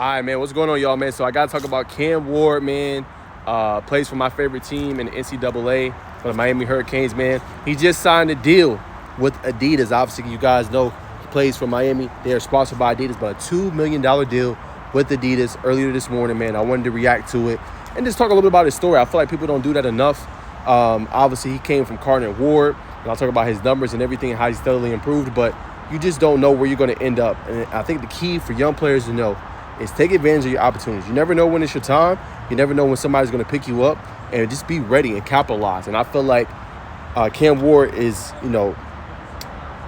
All right, man. What's going on, y'all, man? So I got to talk about Cam Ward, man. Plays for my favorite team in the NCAA, for the Miami Hurricanes, man. He just signed a deal with Adidas. Obviously, you guys know he plays for Miami. They are sponsored by Adidas, but a $2 million deal with Adidas earlier this morning, man. I wanted to react to it and just talk a little bit about his story. I feel like people don't do that enough. Obviously, he came from Cardinal Ward, and I'll talk about his numbers and everything and how he's steadily improved, but you just don't know where you're going to end up. And I think the key for young players to know is take advantage of your opportunities. You never know when it's your time. You never know when somebody's going to pick you up, and just be ready and capitalize. And I feel like Cam Ward is,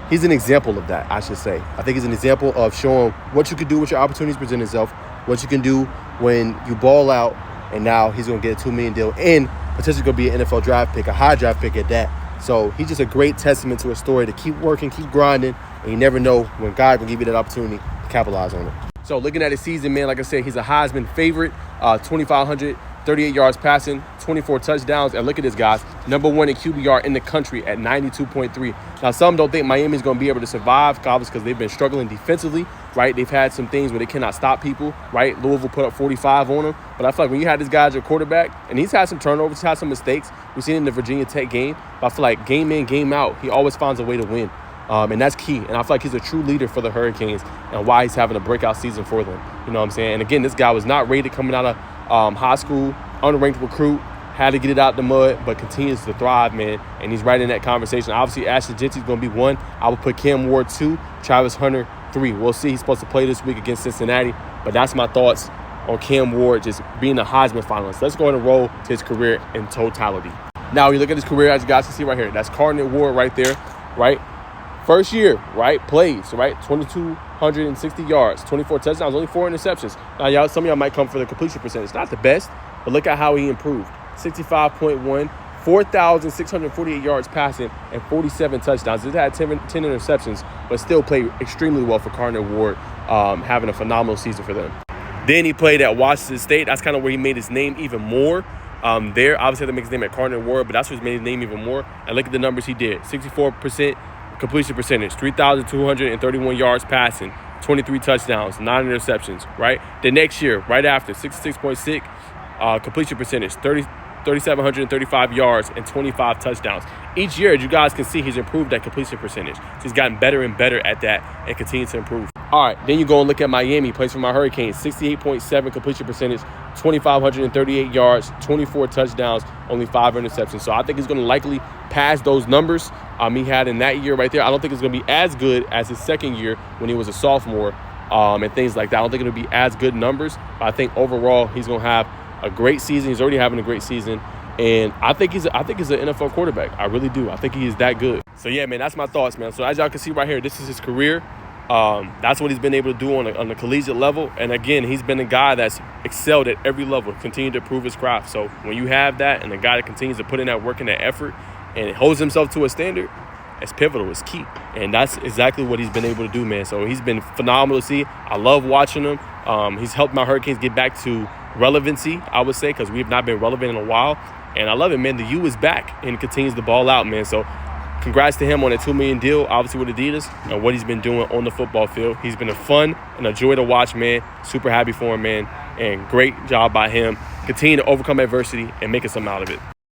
he's an example of that, I should say. I think he's an example of showing what you can do with your opportunities present itself, what you can do when you ball out, and now he's going to get a $2 million deal and potentially going to be an NFL draft pick, a high draft pick at that. So he's just a great testament to a story to keep working, keep grinding, and you never know when God will give you that opportunity to capitalize on it. So looking at his season, man, like I said, he's a Heisman favorite, 2,538 yards passing, 24 touchdowns. And look at this, guys, #1 in QBR in the country at 92.3. Now, some don't think Miami's going to be able to survive, obviously, because they've been struggling defensively, right? They've had some things where they cannot stop people, right? Louisville put up 45 on them. But I feel like when you had this guy as your quarterback, and he's had some turnovers, he's had some mistakes. We've seen it in the Virginia Tech game. But I feel like game in, game out, he always finds a way to win. And that's key. And I feel like he's a true leader for the Hurricanes and why he's having a breakout season for them. You know what I'm saying? And again, this guy was not rated coming out of high school, unranked recruit, had to get it out the mud, but continues to thrive, man. And he's right in that conversation. Obviously, Ashton Genty's going to be 1. I would put Cam Ward 2, Travis Hunter 3. We'll see. He's supposed to play this week against Cincinnati. But that's my thoughts on Cam Ward just being a Heisman finalist. Let's go ahead and roll to his career in totality. Now, when you look at his career, as you guys can see right here, that's Cardinal Ward right there, right? First year, right, plays, right, 2,260 yards, 24 touchdowns, only 4 interceptions. Now, some of y'all might come for the completion percentage. Not the best, but look at how he improved. 65.1, 4,648 yards passing, and 47 touchdowns. He's had 10 interceptions, but still played extremely well for Cardinal Ward, having a phenomenal season for them. Then he played at Washington State. That's kind of where he made his name even more. There, obviously, had to make his name at Cardinal Ward, but that's what made his name even more. And look at the numbers he did. 64% completion percentage, 3,231 yards passing, 23 touchdowns, 9 interceptions, right? The next year, right after, 66.6 completion percentage, 3,735 yards, and 25 touchdowns. Each year, as you guys can see, he's improved that completion percentage. So he's gotten better and better at that and continues to improve. All right, then you go and look at Miami. He plays for my Hurricanes, 68.7 completion percentage, 2,538 yards, 24 touchdowns, only 5 interceptions. So I think he's going to likely pass those numbers he had in that year right there. I don't think it's going to be as good as his second year when he was a sophomore and things like that. I don't think it'll be as good numbers, but I think overall he's going to have a great season. He's already having a great season, and I think he's an NFL quarterback. I really do. I think he is that good. So yeah, man, that's my thoughts, man. So as y'all can see right here, this is his career. That's what he's been able to do on the collegiate level. And again, he's been a guy that's excelled at every level, continued to prove his craft. So when you have that and a guy that continues to put in that work and that effort and holds himself to a standard, it's pivotal, it's key. And that's exactly what he's been able to do, man. So he's been phenomenal to see. I love watching him. He's helped my Hurricanes get back to relevancy, I would say, because we have not been relevant in a while. And I love it, man. The U is back and continues to ball out, man. So congrats to him on a $2 million deal, obviously with Adidas, and what he's been doing on the football field. He's been a fun and a joy to watch, man. Super happy for him, man. And great job by him. Continue to overcome adversity and making something out of it.